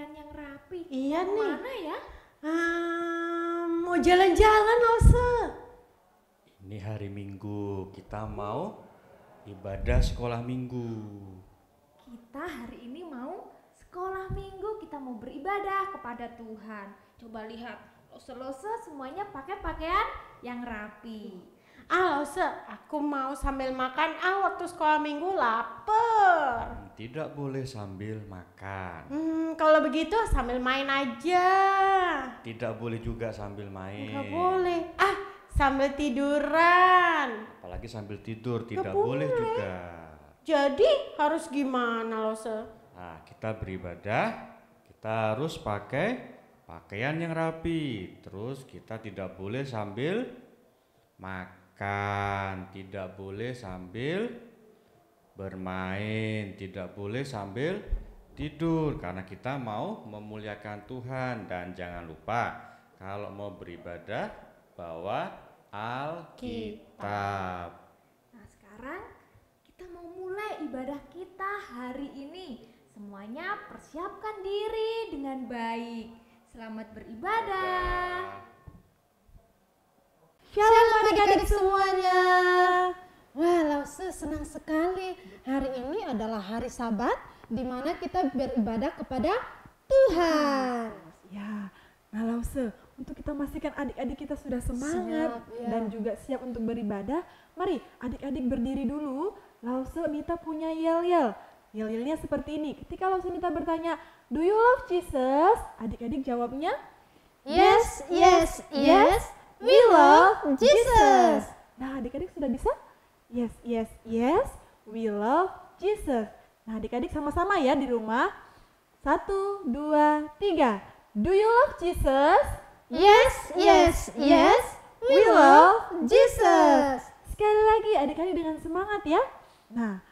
pakaian yang rapi. Iya nih. Mana ya? Mau jalan-jalan Lause. Ini hari Minggu, kita mau ibadah sekolah minggu. Kita hari ini mau sekolah minggu, kita mau beribadah kepada Tuhan. Coba lihat, Lause semuanya pakai pakaian yang rapi. Lause, aku mau sambil makan. Waktu sekolah minggu lapar. Tidak boleh sambil makan. Kalau begitu sambil main aja. Tidak boleh juga sambil main. Nggak boleh. Sambil tiduran. Apalagi sambil tidur, tidak Nggak boleh boleh. juga. Jadi harus gimana Lause? Nah, kita beribadah, kita harus pakai pakaian yang rapi. Terus kita tidak boleh sambil makan, tidak boleh sambil bermain, tidak boleh sambil tidur, karena kita mau memuliakan Tuhan. Dan jangan lupa kalau mau beribadah bawa Alkitab. Nah, sekarang kita mau mulai ibadah kita hari ini. Semuanya persiapkan diri dengan baik. Selamat beribadah. Shalom adik-adik semuanya. Wah, Lause senang sekali. Hari ini adalah hari Sabat di mana kita beribadah kepada Tuhan. Ya, nah Lause, untuk kita memastikan adik-adik kita sudah semangat Siap, ya. dan juga siap untuk beribadah, mari adik-adik berdiri dulu. Lause Nita punya yel-yel. Yel-yelnya seperti ini. Ketika Lause Nita bertanya, "Do you love Jesus?" Adik-adik jawabnya, Yes, yes, yes, we love Jesus. Nah, adik-adik sudah bisa? Yes, yes, yes, we love Jesus. Nah, adik-adik sama-sama ya di rumah. 1, 2, 3. Do you love Jesus? Yes, yes, yes, we love Jesus. Sekali lagi adik-adik dengan semangat ya. Nah,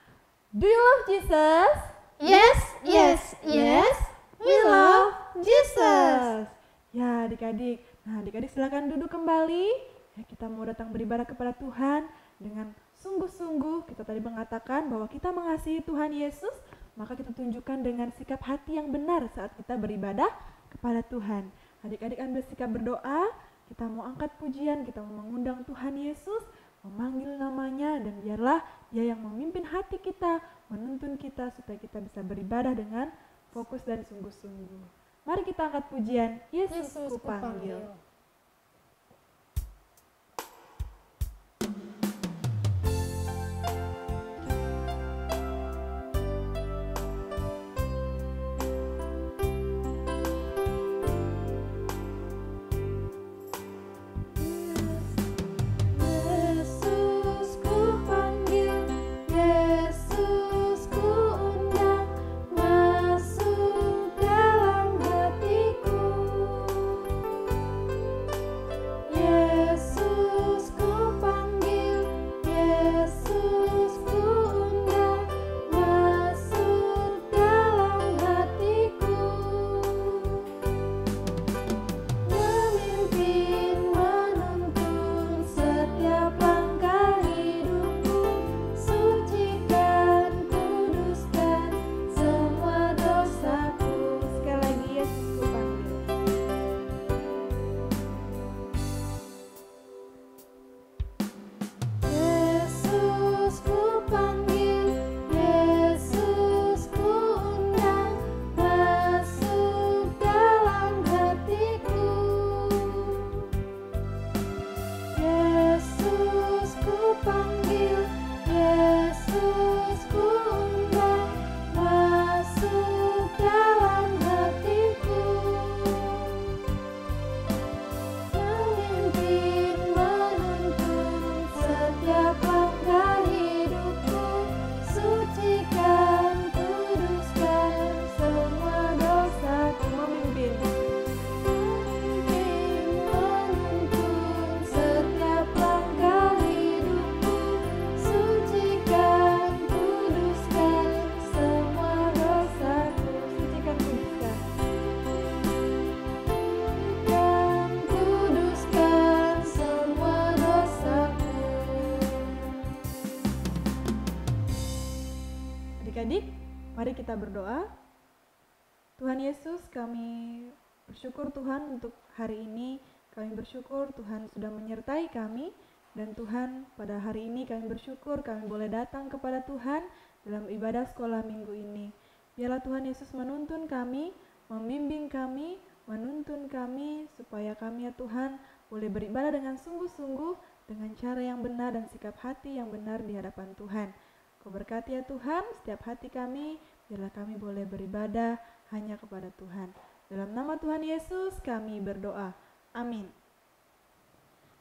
do you love Jesus? Yes, yes, yes, we love Jesus. Ya adik-adik. Nah, adik-adik silakan duduk kembali. Ya, kita mau datang beribadah kepada Tuhan dengan sungguh-sungguh. Kita tadi mengatakan bahwa kita mengasihi Tuhan Yesus, maka kita tunjukkan dengan sikap hati yang benar saat kita beribadah kepada Tuhan. Adik-adik ambil sikap berdoa, kita mau angkat pujian, kita mau mengundang Tuhan Yesus, memanggil namanya, dan biarlah Dia yang memimpin hati kita, menuntun kita supaya kita bisa beribadah dengan fokus dan sungguh-sungguh. Mari kita angkat pujian, Yesus ku panggil. Yesus ku panggil, Yesus ku undang, masuk dalam hatiku. Yesus ku panggil, Yesus ku undang, masuk dalam hatiku. Memimpin, menuntun setiap langkah hidupku, sucikan, kuduskan semua dosaku. Sekali lagi Yesus ku panggil. Yesus ku panggil, Yesus ku undang, masuk dalam hatiku. Yesus ku panggil, Yesus ku undang, masuk dalam hatiku. Memimpin, menuntun setiap langkah hidupku, sucikan, kuduskan semua dosaku. Memimpin. Memimpin, menuntun setiap langkah hidupku, sucikan, kuduskan semua dosaku. Sucikan, kuduskan. Dan kuduskan semua dosaku. Adik-adik, mari kita berdoa. Tuhan Yesus, kami bersyukur Tuhan untuk hari ini. Kami bersyukur Tuhan sudah menyertai kami. Dan Tuhan, pada hari ini kami bersyukur kami boleh datang kepada Tuhan dalam ibadah sekolah minggu ini. Biarlah Tuhan Yesus menuntun kami, membimbing kami, menuntun kami, supaya kami ya Tuhan boleh beribadah dengan sungguh-sungguh, dengan cara yang benar dan sikap hati yang benar di hadapan Tuhan. Kau berkati ya Tuhan setiap hati kami, biarlah kami boleh beribadah hanya kepada Tuhan. Dalam nama Tuhan Yesus kami berdoa. Amin.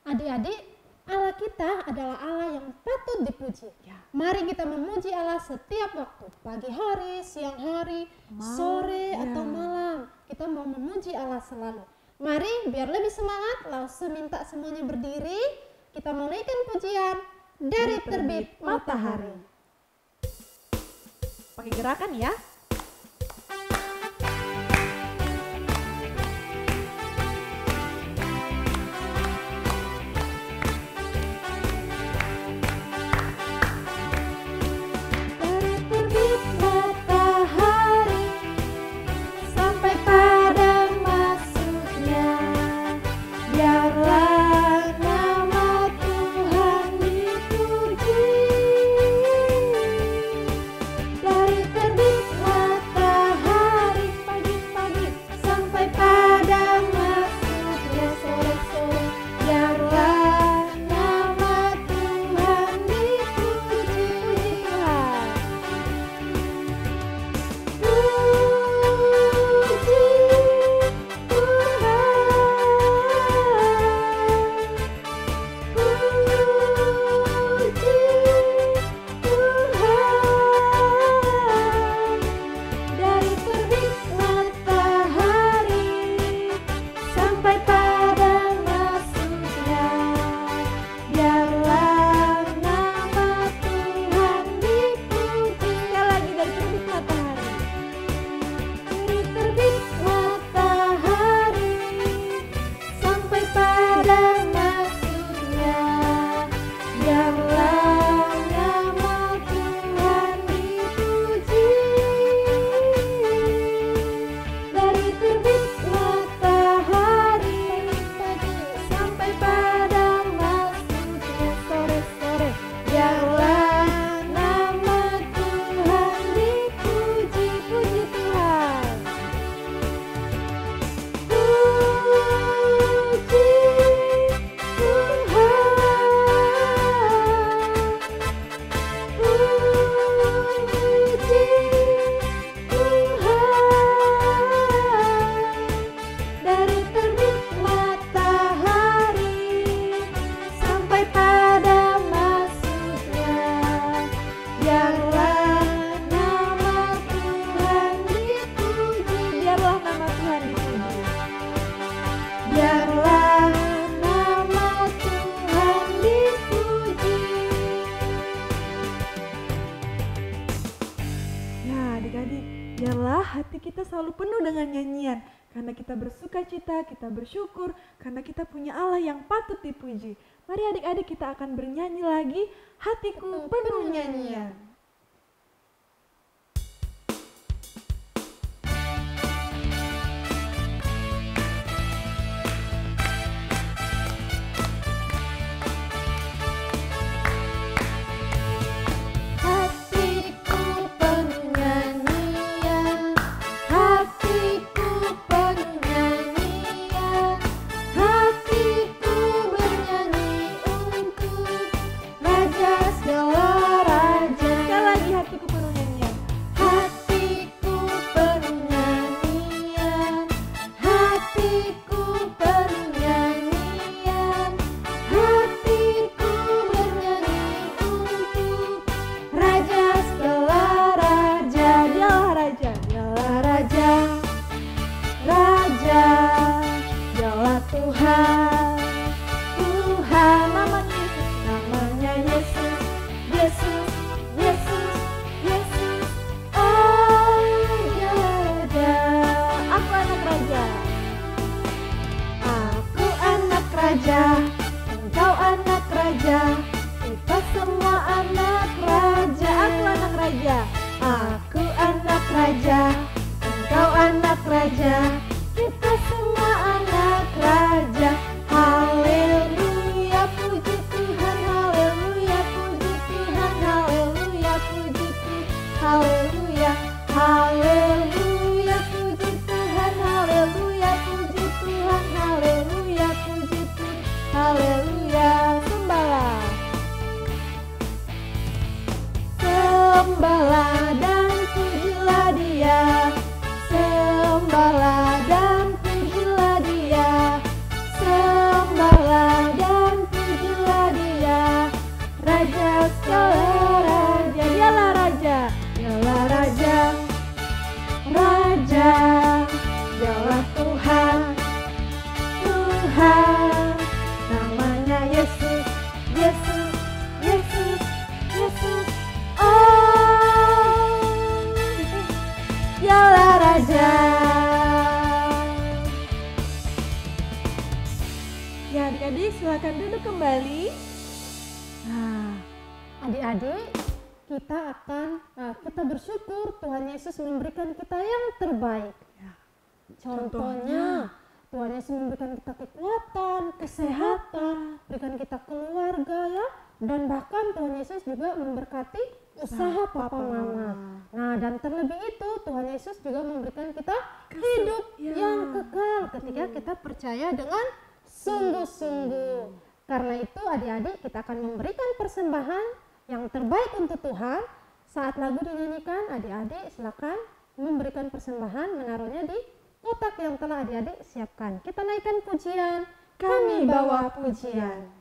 Adik-adik, Allah kita adalah Allah yang patut dipuji. Mari kita memuji Allah setiap waktu, pagi hari, siang hari, sore atau malam. Kita mau memuji Allah selalu. Mari biar lebih semangat, langsung minta semuanya berdiri. Kita mau naikkan pujian dari terbit matahari. Pakai gerakan ya. Biarlah hati kita selalu penuh dengan nyanyian, karena kita bersuka cita, kita bersyukur, karena kita punya Allah yang patut dipuji. Mari adik-adik kita akan bernyanyi lagi, hatiku penuh nyanyian. Aku anak raja, engkau anak adik-adik silakan duduk kembali. Nah, adik-adik, kita bersyukur Tuhan Yesus memberikan kita yang terbaik. Contohnya, Tuhan Yesus memberikan kita kekuatan, kesehatan, berikan kita keluarga ya, dan bahkan Tuhan Yesus juga memberkati usaha papa mama. Nah, dan terlebih itu Tuhan Yesus juga memberikan kita hidup yang kekal ketika kita percaya dengan sungguh-sungguh. Karena itu adik-adik, kita akan memberikan persembahan yang terbaik untuk Tuhan. Saat lagu dinyanyikan, adik-adik silakan memberikan persembahan, menaruhnya di kotak yang telah adik-adik siapkan. Kita naikkan pujian, kami bawa pujian.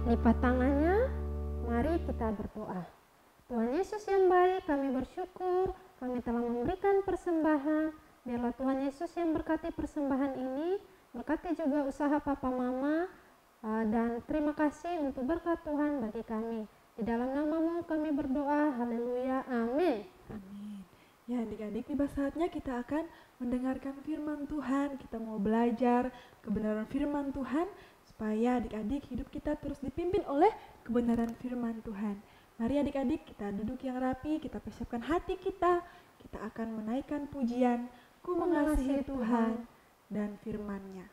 Lipat tangannya, mari kita berdoa. Tuhan Yesus yang baik, kami bersyukur kami telah memberikan persembahan. Biarlah Tuhan Yesus yang berkati persembahan ini, berkati juga usaha papa mama, dan terima kasih untuk berkat Tuhan bagi kami. Di dalam nama-Mu kami berdoa, haleluya, amin. Amin. Ya adik-adik, tiba saatnya kita akan mendengarkan firman Tuhan. Kita mau belajar kebenaran firman Tuhan, supaya adik-adik hidup kita terus dipimpin oleh kebenaran firman Tuhan. Mari adik-adik kita duduk yang rapi, kita persiapkan hati kita akan menaikkan pujian, Ku mengasihi Tuhan dan firman-Nya.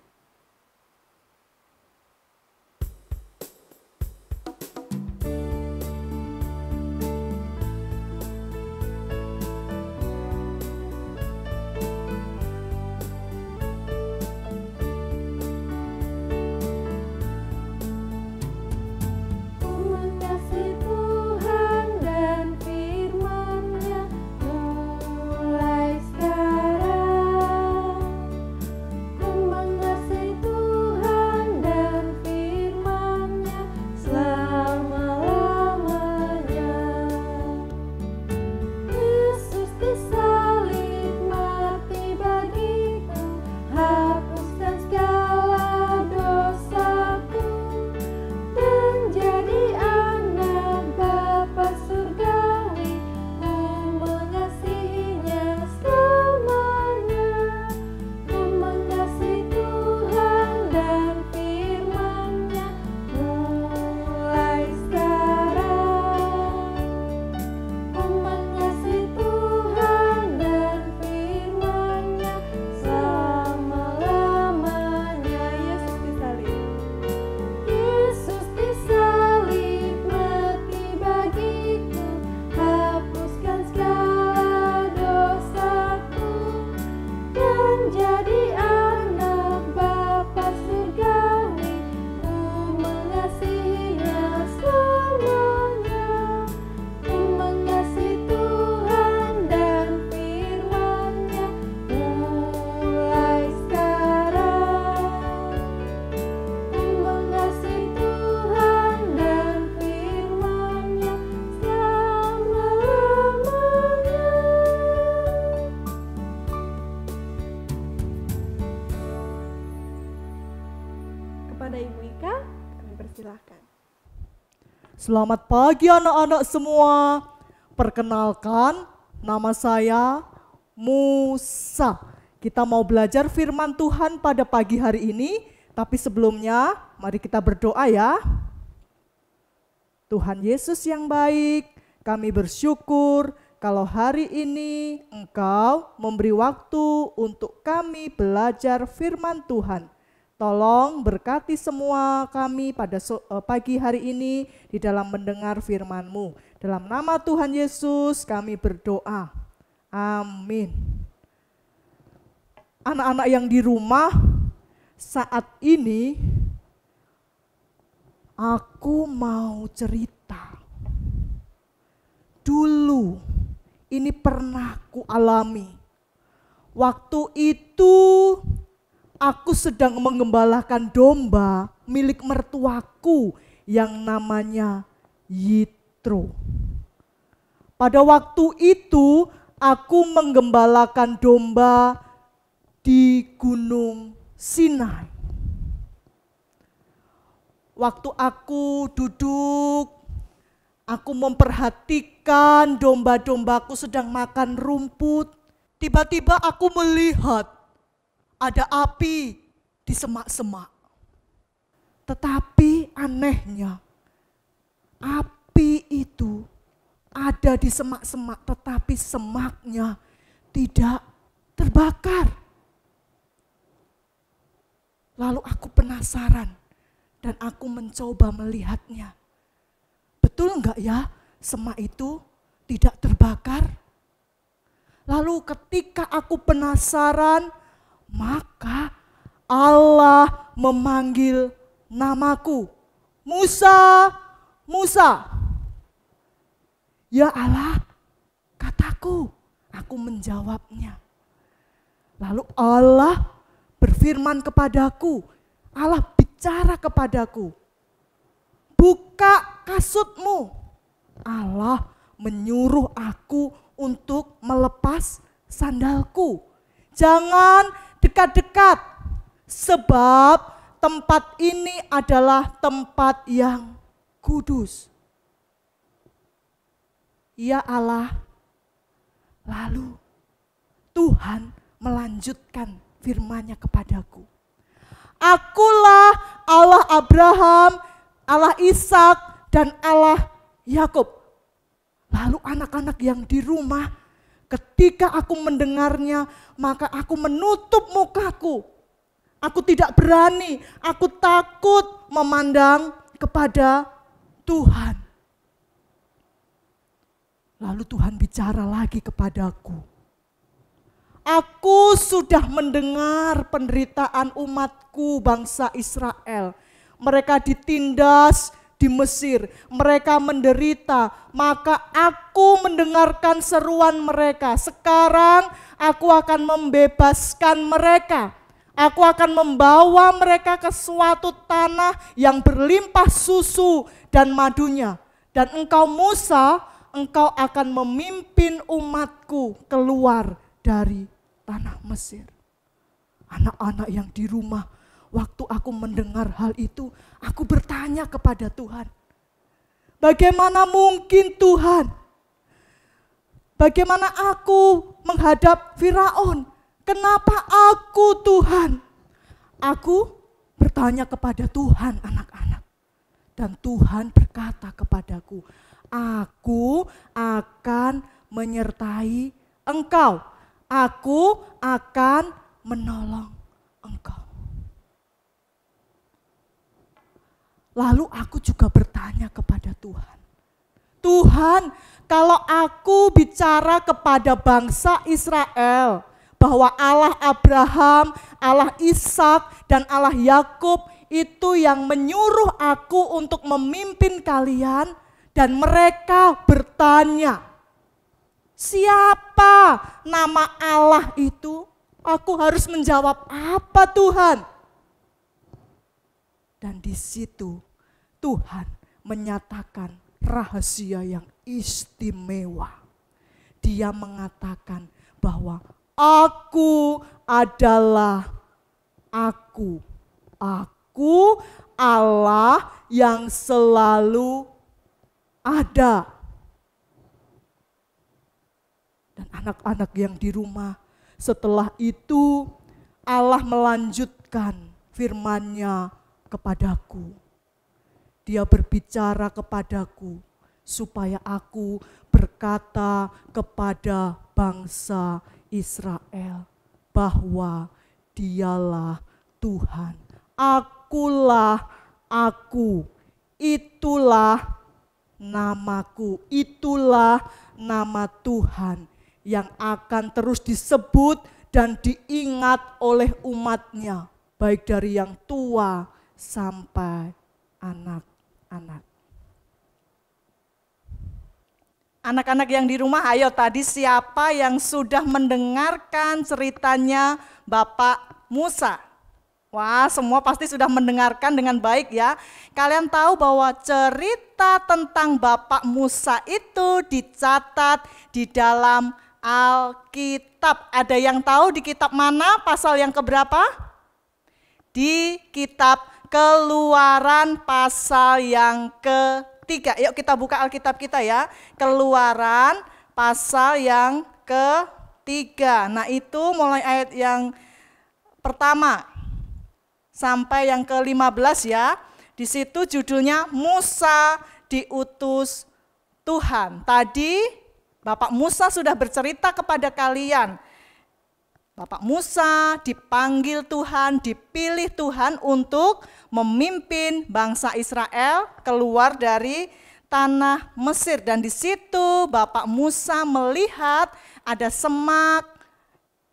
Kepada Ibu Ika, kami persilahkan. Selamat pagi anak-anak semua. Perkenalkan, nama saya Musa. Kita mau belajar firman Tuhan pada pagi hari ini, tapi sebelumnya mari kita berdoa ya. Tuhan Yesus yang baik, kami bersyukur kalau hari ini Engkau memberi waktu untuk kami belajar firman Tuhan. Tolong berkati semua kami pada pagi hari ini di dalam mendengar firman-Mu. Dalam nama Tuhan Yesus kami berdoa. Amin. Anak-anak yang di rumah, saat ini aku mau cerita. Dulu ini pernah ku alami. Waktu itu aku sedang mengembalakan domba milik mertuaku yang namanya Yitro. Pada waktu itu aku menggembalakan domba di Gunung Sinai. Waktu aku duduk, aku memperhatikan domba-dombaku sedang makan rumput. Tiba-tiba aku melihat ada api di semak-semak. Tetapi anehnya, api itu ada di semak-semak, tetapi semaknya tidak terbakar. Lalu aku penasaran dan aku mencoba melihatnya. Betul enggak ya semak itu tidak terbakar? Lalu ketika aku penasaran, maka Allah memanggil namaku. Musa, Musa. Ya Allah, kataku. Aku menjawabnya. Lalu Allah berfirman kepadaku. Allah bicara kepadaku. Buka kasutmu. Allah menyuruh aku untuk melepas sandalku. Jangan dekat-dekat, sebab tempat ini adalah tempat yang kudus. Ya Allah. Lalu Tuhan melanjutkan firman-Nya kepadaku. Akulah Allah Abraham, Allah Ishak, dan Allah Yakub. Lalu anak-anak yang di rumah, ketika aku mendengarnya, maka aku menutup mukaku. Aku tidak berani, aku takut memandang kepada Tuhan. Lalu Tuhan bicara lagi kepadaku. Aku sudah mendengar penderitaan umatku bangsa Israel. Mereka ditindas di Mesir, mereka menderita, maka aku mendengarkan seruan mereka. Sekarang aku akan membebaskan mereka. Aku akan membawa mereka ke suatu tanah yang berlimpah susu dan madunya. Dan engkau Musa, engkau akan memimpin umatku keluar dari tanah Mesir. Anak-anak yang di rumah, waktu aku mendengar hal itu, aku bertanya kepada Tuhan. Bagaimana mungkin Tuhan? Bagaimana aku menghadap Firaun? Kenapa aku Tuhan? Aku bertanya kepada Tuhan anak-anak. Dan Tuhan berkata kepadaku, aku akan menyertai engkau. Aku akan menolong engkau. Lalu aku juga bertanya kepada Tuhan. Tuhan, kalau aku bicara kepada bangsa Israel bahwa Allah Abraham, Allah Ishak, dan Allah Yakub itu yang menyuruh aku untuk memimpin kalian, dan mereka bertanya, siapa nama Allah itu? Aku harus menjawab apa Tuhan? Dan di situ Tuhan menyatakan rahasia yang istimewa. Dia mengatakan bahwa aku adalah aku Allah yang selalu ada. Dan anak-anak yang di rumah, setelah itu Allah melanjutkan firman-Nya kepadaku. Dia berbicara kepadaku supaya aku berkata kepada bangsa Israel bahwa Dialah Tuhan. Akulah aku, itulah namaku, itulah nama Tuhan yang akan terus disebut dan diingat oleh umat-Nya, baik dari yang tua sampai anak-anak. Anak-anak yang di rumah, ayo tadi siapa yang sudah mendengarkan ceritanya Bapak Musa? Wah, semua pasti sudah mendengarkan dengan baik ya. Kalian tahu bahwa cerita tentang Bapak Musa itu dicatat di dalam Alkitab. Ada yang tahu di kitab mana, pasal yang keberapa? Di kitab Keluaran pasal yang ke-3. Yuk kita buka Alkitab kita ya. Keluaran pasal yang ke-3. Nah itu mulai ayat yang pertama sampai yang ke-15 ya. Di situ judulnya Musa diutus Tuhan. Tadi Bapak Musa sudah bercerita kepada kalian. Bapak Musa dipanggil Tuhan, dipilih Tuhan untuk memimpin bangsa Israel keluar dari tanah Mesir. Dan di situ Bapak Musa melihat ada semak,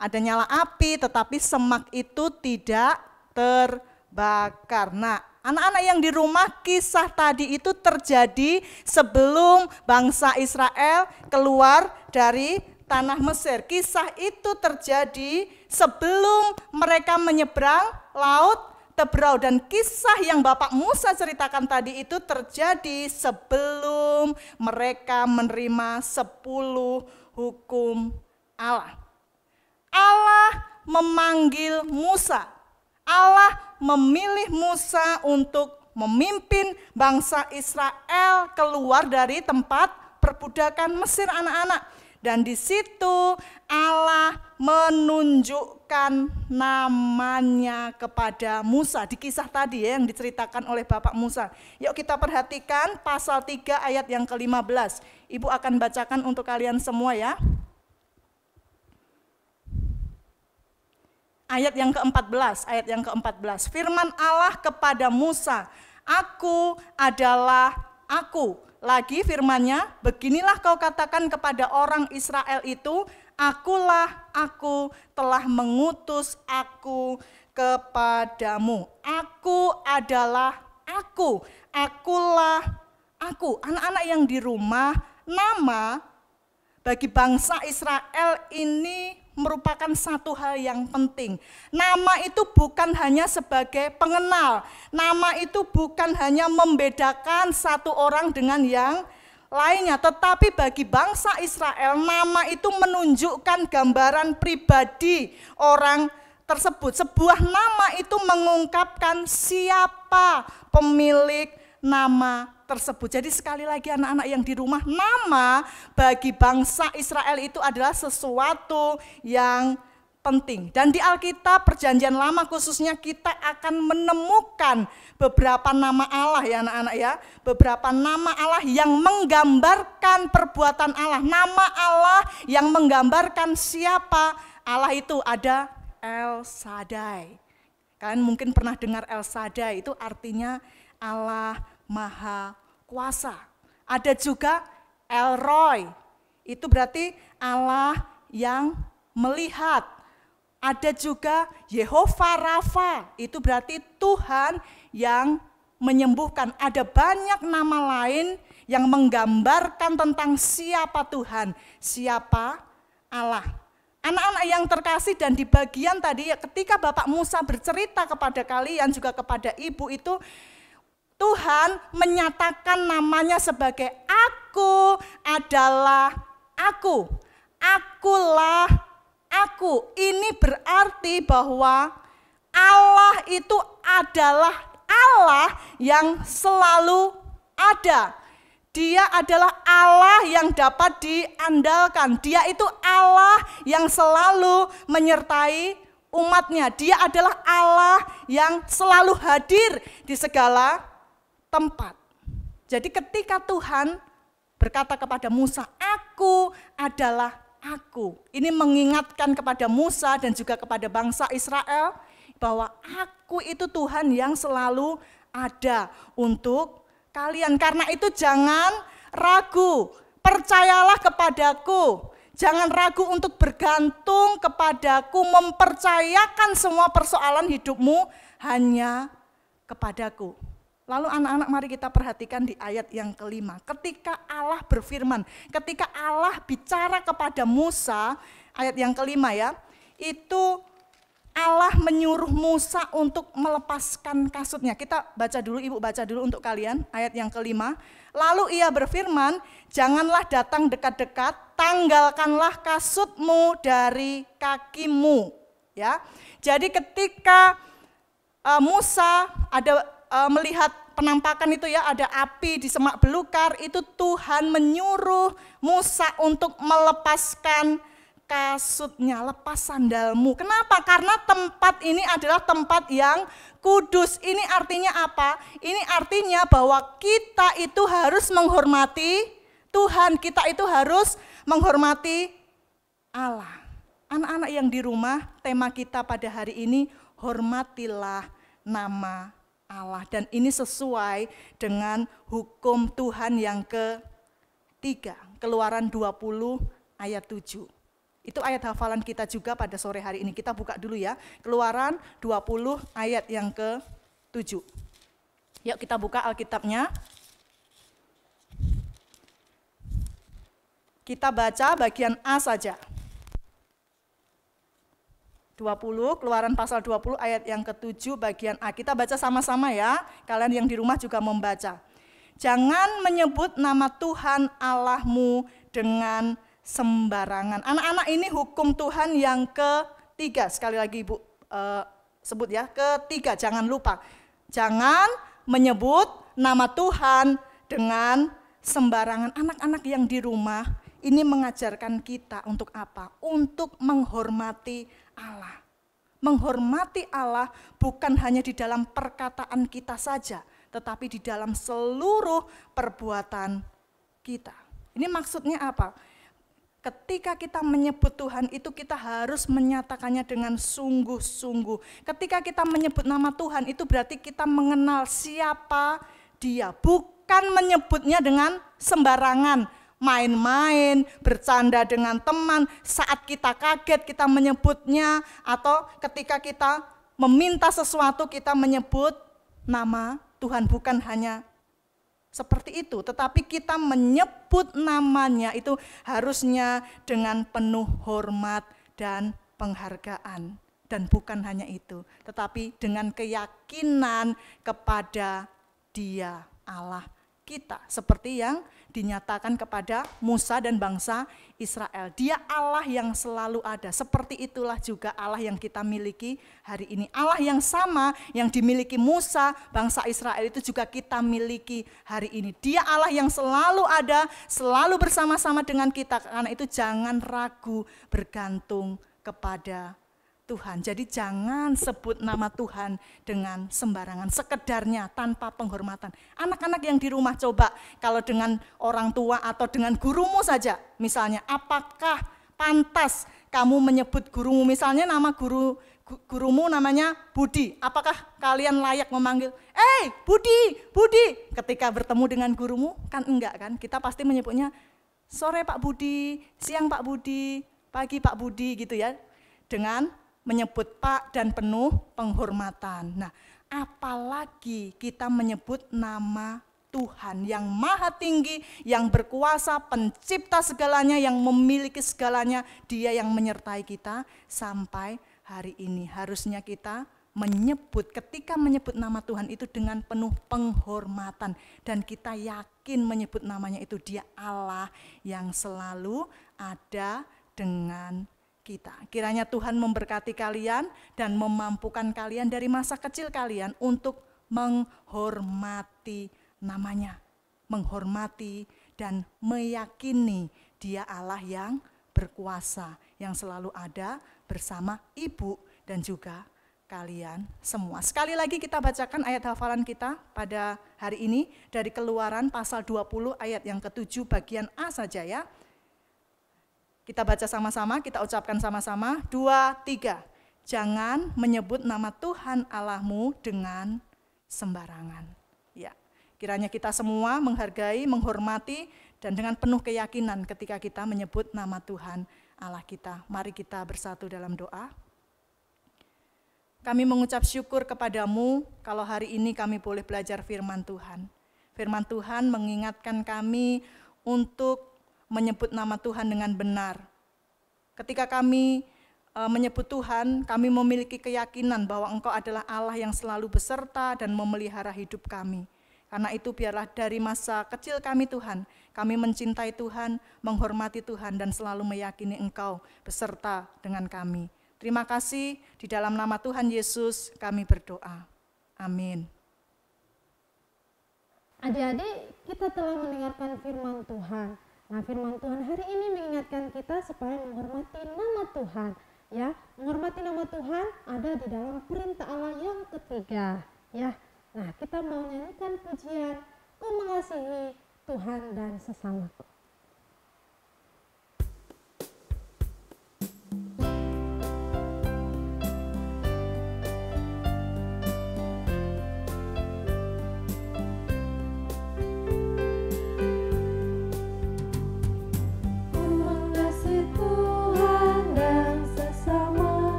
ada nyala api, tetapi semak itu tidak terbakar. Nah, anak-anak yang di rumah, kisah tadi itu terjadi sebelum bangsa Israel keluar dari tanah Mesir. Kisah itu terjadi sebelum mereka menyeberang laut Tebrau. Dan kisah yang Bapak Musa ceritakan tadi itu terjadi sebelum mereka menerima 10 hukum Allah. Allah memanggil Musa. Allah memilih Musa untuk memimpin bangsa Israel keluar dari tempat perbudakan Mesir, anak-anak. Dan di situ Allah menunjukkan namanya kepada Musa. Di kisah tadi ya yang diceritakan oleh Bapak Musa. Yuk kita perhatikan pasal 3 ayat yang ke-15. Ibu akan bacakan untuk kalian semua ya. Ayat yang ke-14. Firman Allah kepada Musa, Aku adalah aku. Lagi firman-Nya, beginilah kau katakan kepada orang Israel itu, Akulah aku telah mengutus aku kepadamu. Aku adalah aku, akulah aku. Anak-anak yang di rumah, nama bagi bangsa Israel ini merupakan satu hal yang penting. Nama itu bukan hanya sebagai pengenal. Nama itu bukan hanya membedakan satu orang dengan yang lainnya. Tetapi bagi bangsa Israel, nama itu menunjukkan gambaran pribadi orang tersebut. Sebuah nama itu mengungkapkan siapa pemilik nama tersebut. Jadi sekali lagi anak-anak yang di rumah, nama bagi bangsa Israel itu adalah sesuatu yang penting. Dan di Alkitab Perjanjian Lama khususnya kita akan menemukan beberapa nama Allah ya anak-anak ya. Beberapa nama Allah yang menggambarkan perbuatan Allah. Nama Allah yang menggambarkan siapa Allah itu. Ada El Shaddai. Kalian mungkin pernah dengar El Shaddai, itu artinya Allah Maha Kuasa. Ada juga El Roi, itu berarti Allah yang melihat. Ada juga Yehova Rafa, itu berarti Tuhan yang menyembuhkan. Ada banyak nama lain yang menggambarkan tentang siapa Tuhan, siapa Allah. Anak-anak yang terkasih, dan di bagian tadi ketika Bapak Musa bercerita kepada kalian juga kepada ibu itu, Tuhan menyatakan namanya sebagai Aku adalah aku. Akulah aku. Ini berarti bahwa Allah itu adalah Allah yang selalu ada. Dia adalah Allah yang dapat diandalkan. Dia itu Allah yang selalu menyertai umatnya. Dia adalah Allah yang selalu hadir di segala tempat. Jadi ketika Tuhan berkata kepada Musa, "Aku adalah Aku." Ini mengingatkan kepada Musa dan juga kepada bangsa Israel bahwa Aku itu Tuhan yang selalu ada untuk kalian. Karena itu jangan ragu, percayalah kepadaku. Jangan ragu untuk bergantung kepadaku, mempercayakan semua persoalan hidupmu hanya kepadaku. Lalu anak-anak, mari kita perhatikan di ayat yang kelima. Ketika Allah berfirman, ketika Allah bicara kepada Musa, ayat yang kelima ya, itu Allah menyuruh Musa untuk melepaskan kasutnya. Kita baca dulu, Ibu baca dulu untuk kalian ayat yang kelima. Lalu ia berfirman, "Janganlah datang dekat-dekat, tanggalkanlah kasutmu dari kakimu." Ya. Jadi ketika Musa melihat penampakan itu ya, ada api di semak belukar, itu Tuhan menyuruh Musa untuk melepaskan kasutnya, lepas sandalmu. Kenapa? Karena tempat ini adalah tempat yang kudus. Ini artinya apa? Ini artinya bahwa kita itu harus menghormati Tuhan, kita itu harus menghormati Allah. Anak-anak yang di rumah, tema kita pada hari ini, hormatilah nama Allah. Dan ini sesuai dengan hukum Tuhan yang ketiga, Keluaran 20 ayat 7. Itu ayat hafalan kita juga pada sore hari ini. Kita buka dulu ya, Keluaran 20 ayat yang ke-7. Yuk kita buka Alkitabnya. Kita baca bagian A saja. 20, Keluaran pasal 20 ayat yang ke-7 bagian A. Kita baca sama-sama ya, kalian yang di rumah juga membaca. Jangan menyebut nama Tuhan Allahmu dengan sembarangan. Anak-anak, ini hukum Tuhan yang ketiga. Sekali lagi Ibu sebut ya, ketiga, jangan lupa. Jangan menyebut nama Tuhan dengan sembarangan. Anak-anak yang di rumah, ini mengajarkan kita untuk apa? Untuk menghormati Allah. Menghormati Allah bukan hanya di dalam perkataan kita saja, tetapi di dalam seluruh perbuatan kita. Ini maksudnya apa? Ketika kita menyebut Tuhan itu kita harus menyatakannya dengan sungguh-sungguh. Ketika kita menyebut nama Tuhan itu berarti kita mengenal siapa Dia. Bukan menyebutnya dengan sembarangan, main-main, bercanda dengan teman, saat kita kaget kita menyebutnya, atau ketika kita meminta sesuatu kita menyebut nama Tuhan. Bukan hanya seperti itu, tetapi kita menyebut namanya itu harusnya dengan penuh hormat dan penghargaan. Dan bukan hanya itu, tetapi dengan keyakinan kepada Dia Allah kita. Seperti yang dinyatakan kepada Musa dan bangsa Israel. Dia Allah yang selalu ada. Seperti itulah juga Allah yang kita miliki hari ini. Allah yang sama yang dimiliki Musa, bangsa Israel itu juga kita miliki hari ini. Dia Allah yang selalu ada, selalu bersama-sama dengan kita. Karena itu jangan ragu bergantung kepada Tuhan. Jadi jangan sebut nama Tuhan dengan sembarangan, sekedarnya tanpa penghormatan. Anak-anak yang di rumah coba kalau dengan orang tua atau dengan gurumu saja, misalnya apakah pantas kamu menyebut gurumu, misalnya nama gurumu namanya Budi, apakah kalian layak memanggil, Budi, Budi, ketika bertemu dengan gurumu? Kan enggak kan, kita pasti menyebutnya sore Pak Budi, siang Pak Budi, pagi Pak Budi gitu ya, dengan menyebut Pak dan penuh penghormatan. Nah, apalagi kita menyebut nama Tuhan yang maha tinggi, yang berkuasa, pencipta segalanya, yang memiliki segalanya. Dia yang menyertai kita sampai hari ini. Harusnya kita menyebut, ketika menyebut nama Tuhan itu dengan penuh penghormatan. Dan kita yakin menyebut namanya itu Dia Allah yang selalu ada dengan kita. Kiranya Tuhan memberkati kalian dan memampukan kalian dari masa kecil kalian untuk menghormati namanya. menghormati, dan meyakini Dia Allah yang berkuasa, yang selalu ada bersama ibu dan juga kalian semua. Sekali lagi kita bacakan ayat hafalan kita pada hari ini dari Keluaran pasal 20 ayat yang ke-7 bagian A saja ya. Kita baca sama-sama, kita ucapkan sama-sama, 2, 3. Jangan menyebut nama Tuhan Allahmu dengan sembarangan. Ya, kiranya kita semua menghargai, menghormati, dan dengan penuh keyakinan ketika kita menyebut nama Tuhan Allah kita. Mari kita bersatu dalam doa. Kami mengucap syukur kepadamu kalau hari ini kami boleh belajar firman Tuhan. Firman Tuhan mengingatkan kami untuk menyebut nama Tuhan dengan benar. Ketika kami menyebut Tuhan, kami memiliki keyakinan bahwa Engkau adalah Allah yang selalu beserta dan memelihara hidup kami. Karena itu biarlah dari masa kecil kami Tuhan, kami mencintai Tuhan, menghormati Tuhan, dan selalu meyakini Engkau beserta dengan kami. Terima kasih, di dalam nama Tuhan Yesus kami berdoa. Amin. Adik-adik, kita telah mendengarkan firman Tuhan. Nah, firman Tuhan hari ini mengingatkan kita supaya menghormati nama Tuhan. Ya, menghormati nama Tuhan ada di dalam perintah Allah yang ketiga. Ya, nah kita mau nyanyikan pujian, Ku mengasihi Tuhan dan sesamaku.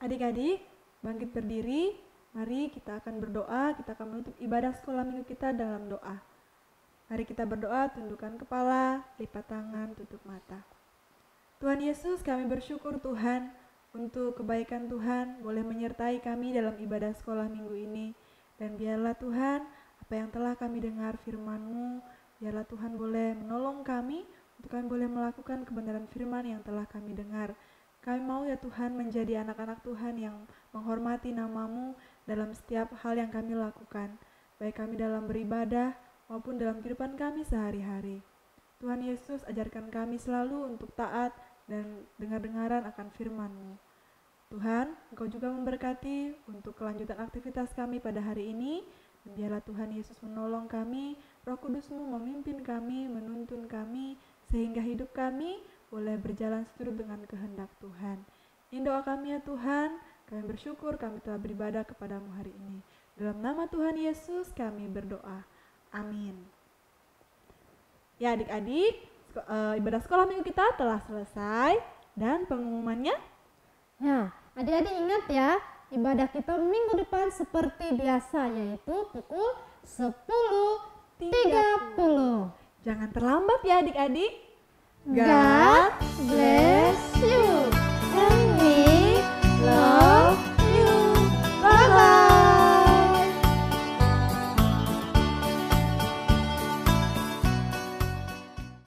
Adik-adik, bangkit berdiri, mari kita akan berdoa, kita akan menutup ibadah sekolah minggu kita dalam doa. Mari kita berdoa, tundukkan kepala, lipat tangan, tutup mata. Tuhan Yesus, kami bersyukur Tuhan untuk kebaikan Tuhan boleh menyertai kami dalam ibadah sekolah minggu ini. Dan biarlah Tuhan, apa yang telah kami dengar firman-Mu, biarlah Tuhan boleh menolong kami untuk kami boleh melakukan kebenaran firman yang telah kami dengar. Kami mau ya Tuhan menjadi anak-anak Tuhan yang menghormati nama-Mu dalam setiap hal yang kami lakukan, baik kami dalam beribadah maupun dalam kehidupan kami sehari-hari. Tuhan Yesus, ajarkan kami selalu untuk taat dan dengar-dengaran akan firman-Mu. Tuhan, Engkau juga memberkati untuk kelanjutan aktivitas kami pada hari ini, dan biarlah Tuhan Yesus menolong kami, Roh Kudus-Mu memimpin kami, menuntun kami, sehingga hidup kami boleh berjalan seturut dengan kehendak Tuhan. Ini doa kami ya Tuhan, kami bersyukur kami telah beribadah kepadamu hari ini. Dalam nama Tuhan Yesus kami berdoa. Amin. Ya adik-adik, ibadah sekolah minggu kita telah selesai dan pengumumannya. Nah, adik-adik ingat ya, ibadah kita minggu depan seperti biasa, yaitu pukul 10.30. Jangan terlambat ya adik-adik. God